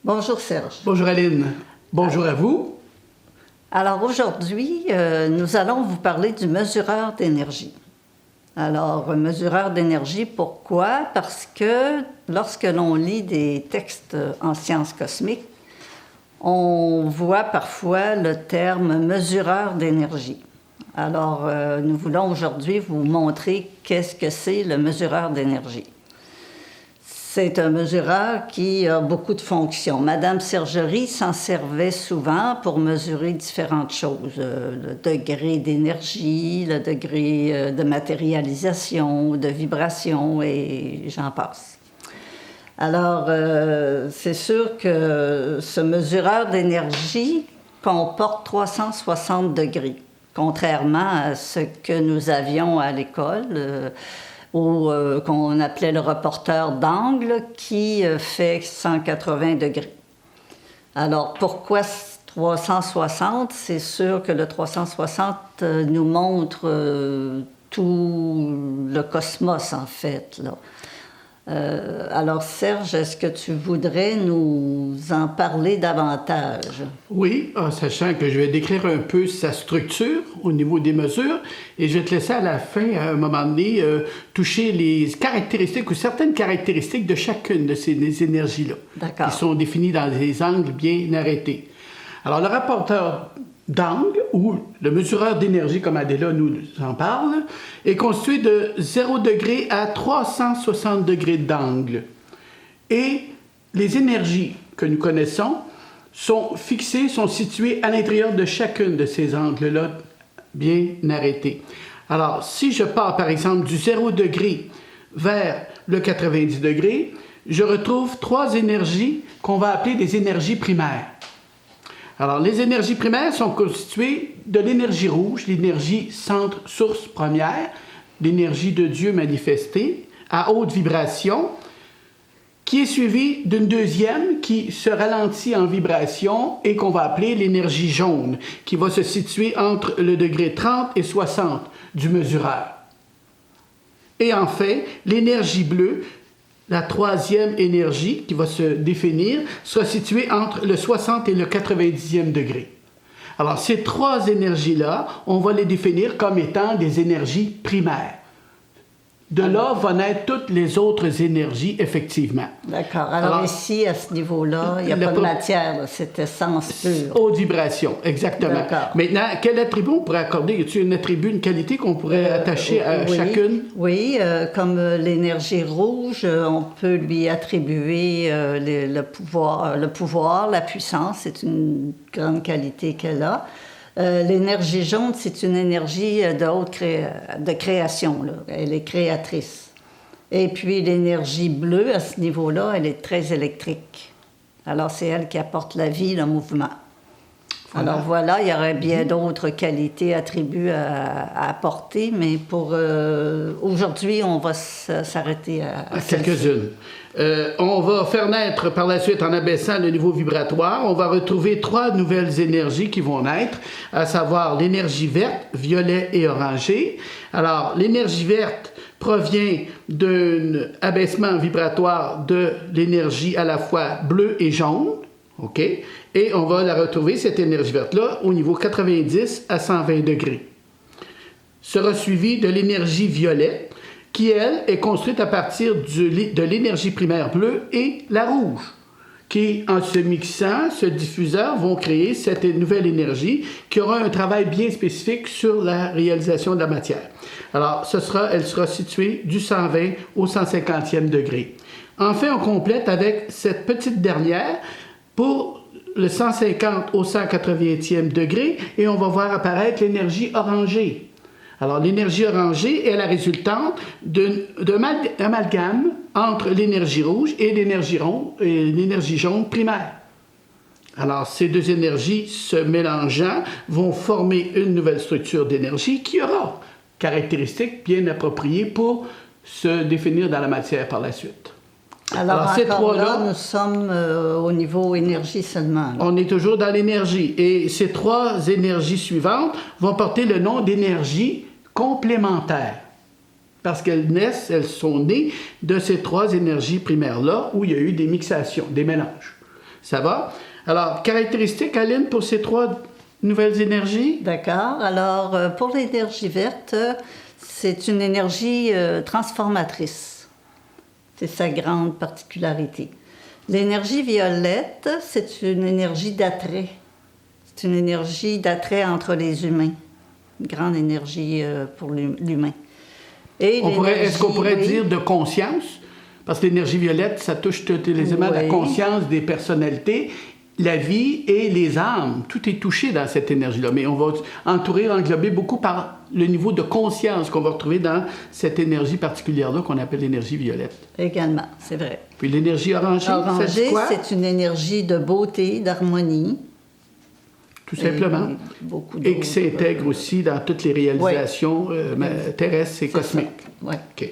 Bonjour Serge. Bonjour Aline. Bonjour à vous. Alors aujourd'hui, nous allons vous parler du mesureur d'énergie. Alors, mesureur d'énergie, pourquoi? Parce que lorsque l'on lit des textes en sciences cosmiques, on voit parfois le terme mesureur d'énergie. Alors, nous voulons aujourd'hui vous montrer qu'est-ce que c'est le mesureur d'énergie. C'est un mesureur qui a beaucoup de fonctions. Madame Sergerie s'en servait souvent pour mesurer différentes choses. Le degré d'énergie, le degré de matérialisation, de vibration, et j'en passe. Alors, c'est sûr que ce mesureur d'énergie comporte 360 degrés, contrairement à ce que nous avions à l'école. Qu'on appelait le reporter d'angle, qui fait 180 degrés. Alors, pourquoi 360? C'est sûr que le 360 nous montre tout le cosmos, en fait, là. Alors, Serge, est-ce que tu voudrais nous en parler davantage? Oui, en sachant que je vais décrire un peu sa structure au niveau des mesures et je vais te laisser à la fin, à un moment donné, toucher les caractéristiques ou certaines caractéristiques de chacune de ces énergies-là. D'accord. Qui sont définies dans des angles bien arrêtés. Alors, le rapporteur d'angle, ou le mesureur d'énergie, comme Adela nous en parle, est constitué de 0 degré à 360 degrés d'angle. Et les énergies que nous connaissons sont fixées, sont situées à l'intérieur de chacune de ces angles-là, bien arrêtés. Alors, si je pars, par exemple, du 0 degré vers le 90 degrés, je retrouve 3 énergies qu'on va appeler des énergies primaires. Alors, les énergies primaires sont constituées de l'énergie rouge, l'énergie centre-source première, l'énergie de Dieu manifestée à haute vibration, qui est suivie d'une deuxième qui se ralentit en vibration et qu'on va appeler l'énergie jaune, qui va se situer entre le degré 30 et 60 du mesureur. Et enfin, l'énergie bleue, la troisième énergie qui va se définir, sera située entre le 60 et le 90e degré. Alors, ces 3 énergies-là, on va les définir comme étant des énergies primaires. De là vont naître toutes les autres énergies, effectivement. D'accord. Alors ici, à ce niveau-là, il n'y a pas de matière, là, c'est essence pure. Haute vibration, exactement. D'accord. Maintenant, quel attribut on pourrait accorder? Y a-t-il un attribut, une qualité qu'on pourrait attacher à chacune? Oui, comme l'énergie rouge, on peut lui attribuer le pouvoir, la puissance, c'est une grande qualité qu'elle a. L'énergie jaune, c'est une énergie de création, là. Elle est créatrice. Et puis l'énergie bleue, à ce niveau-là, elle est très électrique. Alors c'est elle qui apporte la vie, le mouvement. Voilà. Alors voilà, il y aurait bien d'autres qualités, attributs à apporter, mais pour aujourd'hui, on va s'arrêter à quelques-unes. On va faire naître par la suite, en abaissant le niveau vibratoire, on va retrouver 3 nouvelles énergies qui vont naître, à savoir l'énergie verte, violet et orangé. Alors, l'énergie verte provient d'un abaissement vibratoire de l'énergie à la fois bleue et jaune. OK? Et on va la retrouver, cette énergie verte-là, au niveau 90 à 120 degrés. Sera suivi de l'énergie violet, qui, elle, est construite à partir de l'énergie primaire bleue et la rouge, qui, en se mixant, se diffusant, vont créer cette nouvelle énergie qui aura un travail bien spécifique sur la réalisation de la matière. Alors, elle sera située du 120 au 150e degré. Enfin, on complète avec cette petite dernière pour le 150 au 180e degré et on va voir apparaître l'énergie orangée. Alors, l'énergie orangée est la résultante d'un amalgame entre l'énergie rouge et l'énergie jaune primaire. Alors, ces 2 énergies se mélangeant vont former une nouvelle structure d'énergie qui aura caractéristiques bien appropriées pour se définir dans la matière par la suite. Alors ces 3-là, nous sommes au niveau énergie seulement. Là. On est toujours dans l'énergie. Et ces 3 énergies suivantes vont porter le nom d'énergie complémentaires. Parce elles sont nées de ces 3 énergies primaires-là où il y a eu des mixations, des mélanges. Ça va? Alors, caractéristiques, Aline, pour ces 3 nouvelles énergies? D'accord. Alors, pour l'énergie verte, c'est une énergie transformatrice. C'est sa grande particularité. L'énergie violette, c'est une énergie d'attrait. C'est une énergie d'attrait entre les humains. Une grande énergie pour l'humain. Est-ce qu'on pourrait dire de conscience? Parce que l'énergie violette, ça touche tous les éléments de la conscience des personnalités, la vie et les âmes. Tout est touché dans cette énergie-là. Mais on va englober beaucoup par le niveau de conscience qu'on va retrouver dans cette énergie particulière-là qu'on appelle l'énergie violette. Également, c'est vrai. Puis l'énergie orangée, ça dit quoi? C'est une énergie de beauté, d'harmonie. Tout simplement. Et qui s'intègre aussi dans toutes les réalisations terrestres et cosmiques. Oui. OK.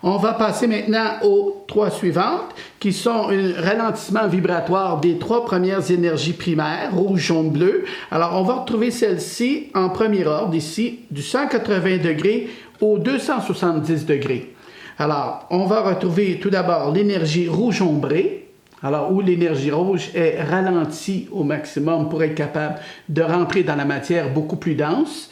On va passer maintenant aux 3 suivantes, qui sont un ralentissement vibratoire des 3 premières énergies primaires, rouge, jaune, bleu. Alors, on va retrouver celle-ci en premier ordre, ici, du 180 degrés au 270 degrés. Alors, on va retrouver tout d'abord l'énergie rouge ombrée, alors où l'énergie rouge est ralentie au maximum pour être capable de rentrer dans la matière beaucoup plus dense,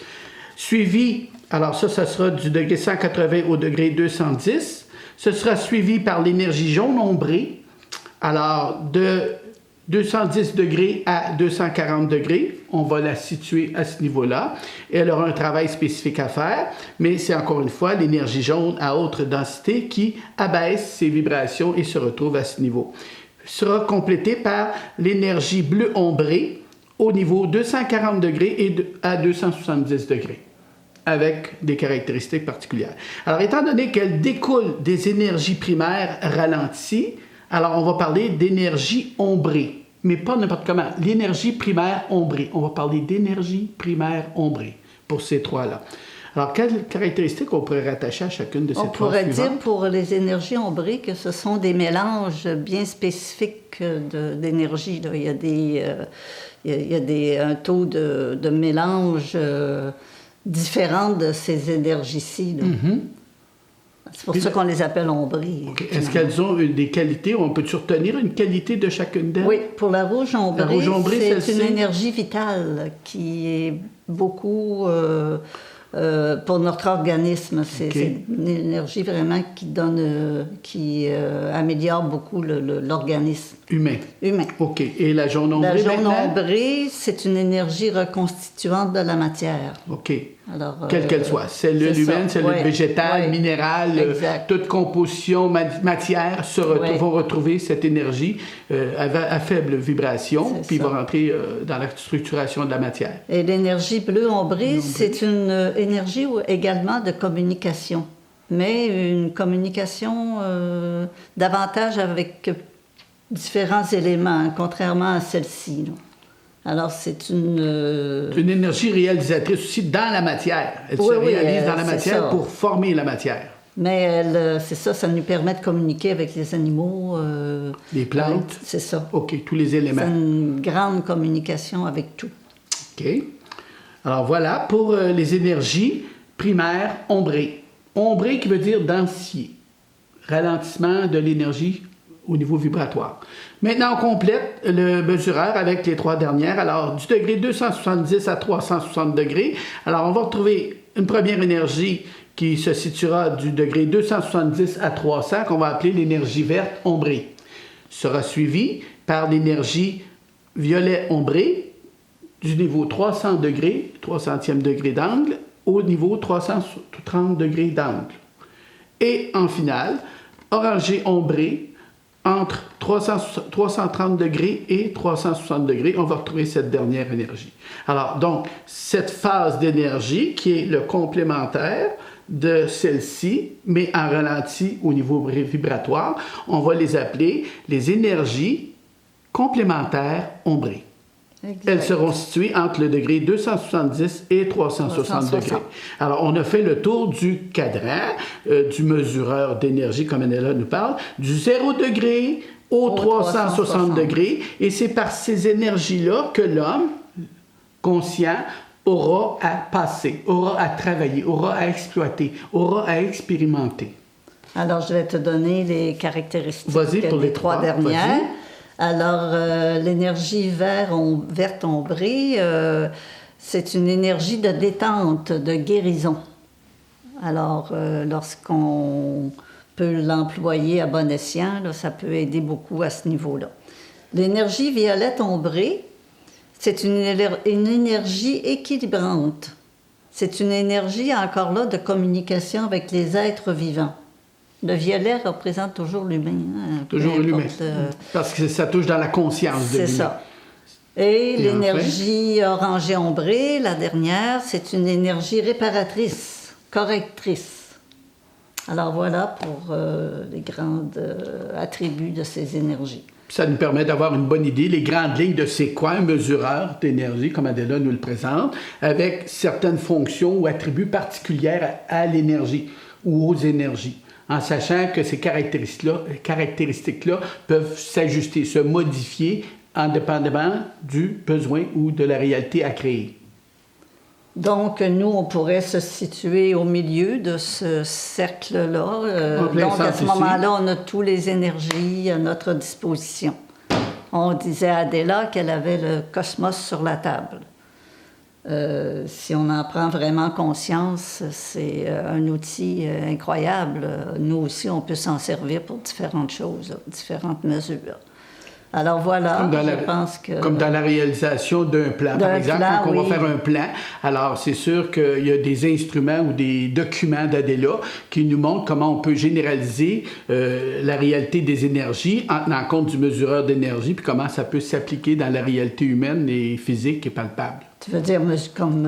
suivi. Alors ça sera du degré 180 au degré 210. Ce sera suivi par l'énergie jaune ombrée, alors de 210 degrés à 240 degrés. On va la situer à ce niveau-là. Elle aura un travail spécifique à faire, mais c'est encore une fois l'énergie jaune à haute densité qui abaisse ses vibrations et se retrouve à ce niveau. Sera complété par l'énergie bleue ombrée au niveau 240 degrés et à 270 degrés. Avec des caractéristiques particulières. Alors, étant donné qu'elle découle des énergies primaires ralenties, alors on va parler d'énergie ombrée, mais pas n'importe comment. L'énergie primaire ombrée. On va parler d'énergie primaire ombrée pour ces 3-là. Alors, quelles caractéristiques on pourrait rattacher à chacune de ces 3 suivantes? On pourrait dire pour les énergies ombrées que ce sont des mélanges bien spécifiques d'énergie. Il y a un taux de mélange différent de ces énergies-ci. Mm-hmm. C'est pour ça qu'on les appelle ombrées. Okay. Est-ce qu'elles ont des qualités? On peut retenir une qualité de chacune d'elles? Oui, pour la rouge ombrée, c'est une énergie vitale qui est beaucoup pour notre organisme. C'est une énergie vraiment qui améliore beaucoup l'organisme. Humain. OK. Et la jaune ombrée? La jaune ombrée, c'est une énergie reconstituante de la matière. OK. Alors, quelle qu'elle soit, cellule humaine, cellule végétale, minérale, toute composition, matière, vont retrouver cette énergie à faible vibration, puis va rentrer dans la structuration de la matière. Et l'énergie bleue ombrée, c'est une énergie également de communication, mais une communication davantage avec différents éléments, contrairement à celle-ci. Alors, c'est une énergie réalisatrice aussi dans la matière. Elle se réalise dans la matière pour former la matière. Mais c'est ça, ça nous permet de communiquer avec les animaux. Les plantes. C'est ça. OK, tous les éléments. C'est une grande communication avec tout. OK. Alors, voilà pour les énergies primaires ombrées. Ombré qui veut dire densier. Ralentissement de l'énergie au niveau vibratoire. Maintenant, on complète le mesureur avec les 3 dernières. Alors, du degré 270 à 360 degrés. Alors, on va retrouver une première énergie qui se situera du degré 270 à 300, qu'on va appeler l'énergie verte ombrée. Sera suivie par l'énergie violet ombrée du niveau 300 degrés, 300e degré d'angle, au niveau 330 degrés d'angle. Et en finale, orangé ombré, entre 330 degrés et 360 degrés, on va retrouver cette dernière énergie. Alors, donc, cette phase d'énergie qui est le complémentaire de celle-ci, mais en ralenti au niveau vibratoire, on va les appeler les énergies complémentaires ombrées. Exact. Elles seront situées entre le degré 270 et 360 degrés. Alors, on a fait le tour du cadran, du mesureur d'énergie, comme Annella nous parle, du 0 degré au 360 degrés. Et c'est par ces énergies-là que l'homme conscient aura à passer, aura à travailler, aura à exploiter, aura à expérimenter. Alors, je vais te donner les caractéristiques pour des 3 dernières. Alors, l'énergie verte ombrée, c'est une énergie de détente, de guérison. Alors, lorsqu'on peut l'employer à bon escient, là, ça peut aider beaucoup à ce niveau-là. L'énergie violette ombrée, c'est une énergie équilibrante. C'est une énergie, encore là, de communication avec les êtres vivants. Le violet représente toujours l'humain. Hein, toujours l'humain. Parce que ça touche dans la conscience de l'humain. C'est ça. Et l'énergie orangée ombrée, la dernière, c'est une énergie réparatrice, correctrice. Alors voilà pour les grands attributs de ces énergies. Ça nous permet d'avoir une bonne idée, les grandes lignes de c'est quoi un mesureur d'énergie, comme Adela nous le présente, avec certaines fonctions ou attributs particulières à l'énergie ou aux énergies, en sachant que ces caractéristiques-là peuvent s'ajuster, se modifier indépendamment du besoin ou de la réalité à créer. Donc, nous, on pourrait se situer au milieu de ce cercle-là. Donc, à ce moment-là, on a toutes les énergies à notre disposition. On disait à Adela qu'elle avait le cosmos sur la table. Si on en prend vraiment conscience, c'est un outil incroyable. Nous aussi, on peut s'en servir pour différentes choses, là, différentes mesures. Alors voilà, je pense que... Comme dans la réalisation d'un plan, par exemple, quand on va faire un plan, alors c'est sûr qu'il y a des instruments ou des documents d'Adela qui nous montrent comment on peut généraliser la réalité des énergies en tenant compte du mesureur d'énergie, puis comment ça peut s'appliquer dans la réalité humaine et physique et palpable. Tu veux dire comme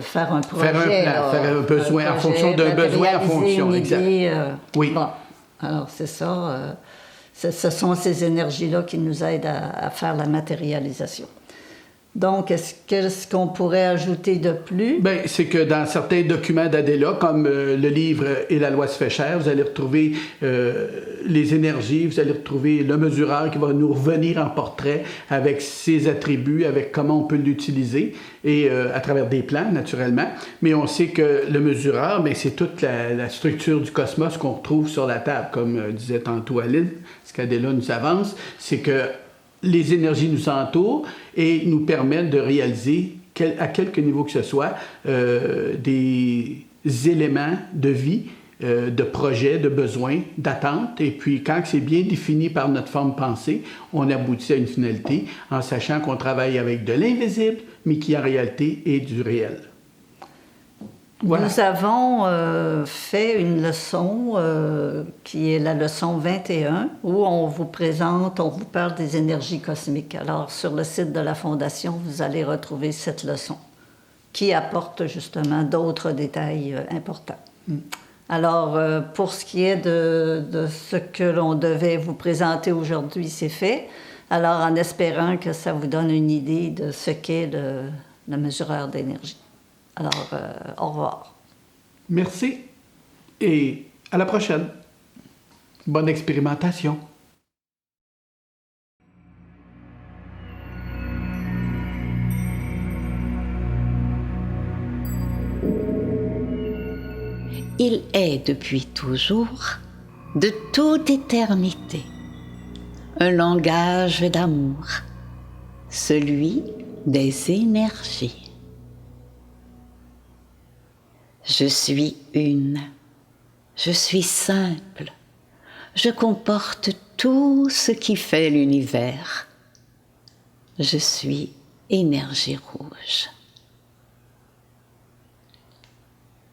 faire un projet? Faire un plan, là, faire un besoin, en fonction d'un besoin en fonction, exact. Oui. Bon, alors c'est ça... Ce sont ces énergies-là qui nous aident à faire la matérialisation. Donc, qu'est-ce qu'on pourrait ajouter de plus? Bien, c'est que dans certains documents d'Adela, comme le livre « Et la loi se fait chère », vous allez retrouver les énergies, vous allez retrouver le mesureur qui va nous revenir en portrait avec ses attributs, avec comment on peut l'utiliser, et à travers des plans, naturellement. Mais on sait que le mesureur, bien, c'est toute la structure du cosmos qu'on retrouve sur la table, comme disait tantôt Aline, ce qu'Adela nous avance, c'est que les énergies nous entourent et nous permettent de réaliser, à quelque niveau que ce soit, des éléments de vie, de projets, de besoins, d'attentes. Et puis, quand c'est bien défini par notre forme pensée, on aboutit à une finalité en sachant qu'on travaille avec de l'invisible, mais qui en réalité est du réel. Voilà. Nous avons fait une leçon qui est la leçon 21 où on vous parle des énergies cosmiques. Alors, sur le site de la Fondation, vous allez retrouver cette leçon qui apporte justement d'autres détails importants. Alors, pour ce qui est de ce que l'on devait vous présenter aujourd'hui, c'est fait. Alors, en espérant que ça vous donne une idée de ce qu'est le mesureur d'énergie. Alors, au revoir. Merci et à la prochaine. Bonne expérimentation. Il est depuis toujours, de toute éternité, un langage d'amour, celui des énergies. Je suis une, je suis simple, je comporte tout ce qui fait l'univers. Je suis énergie rouge.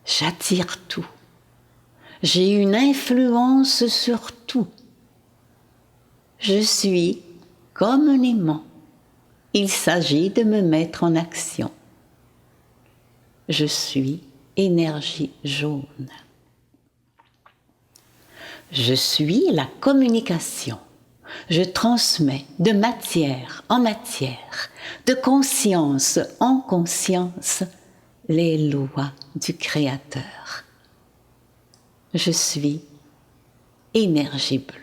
J'attire tout. J'ai une influence sur tout. Je suis comme un aimant. Il s'agit de me mettre en action. Je suis énergie jaune. Je suis la communication. Je transmets de matière en matière, de conscience en conscience, les lois du Créateur. Je suis énergie bleue.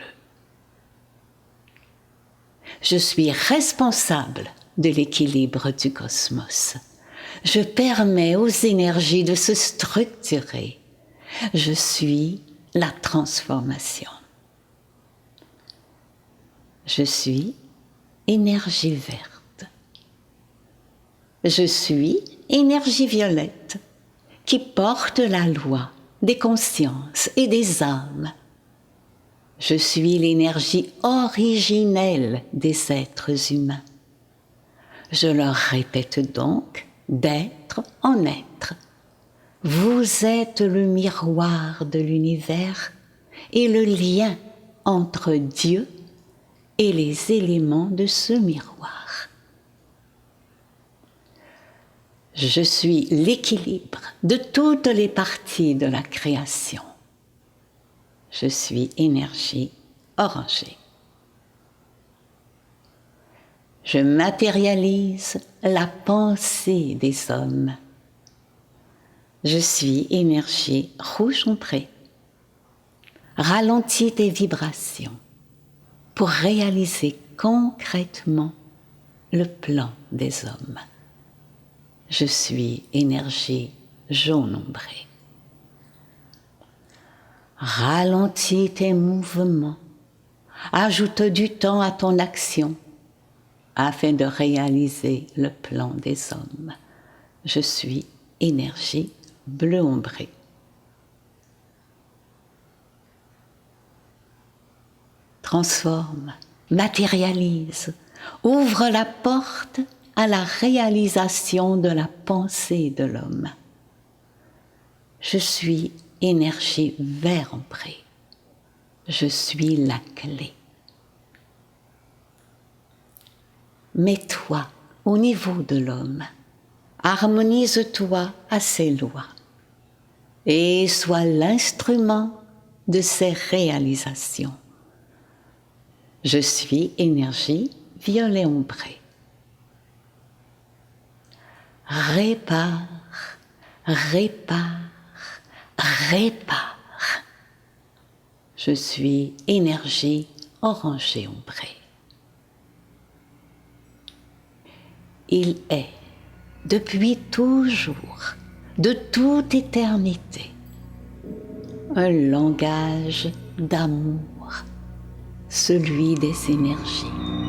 Je suis responsable de l'équilibre du cosmos. Je permets aux énergies de se structurer. Je suis la transformation. Je suis énergie verte. Je suis énergie violette qui porte la loi des consciences et des âmes. Je suis l'énergie originelle des êtres humains. Je leur répète donc d'être en être. Vous êtes le miroir de l'univers et le lien entre Dieu et les éléments de ce miroir. Je suis l'équilibre de toutes les parties de la création. Je suis énergie orangée. Je matérialise la pensée des hommes. Je suis énergie rouge ombrée. Ralentis tes vibrations pour réaliser concrètement le plan des hommes. Je suis énergie jaune ombrée. Ralentis tes mouvements. Ajoute du temps à ton action afin de réaliser le plan des hommes. Je suis énergie bleu ombré. Transforme, matérialise, ouvre la porte à la réalisation de la pensée de l'homme. Je suis énergie vert ombré. Je suis la clé. Mets-toi au niveau de l'homme. Harmonise-toi à ses lois et sois l'instrument de ses réalisations. Je suis énergie violet ombré. Répare, répare, répare. Je suis énergie orangée ombrée. Il est, depuis toujours, de toute éternité, un langage d'amour, celui des énergies.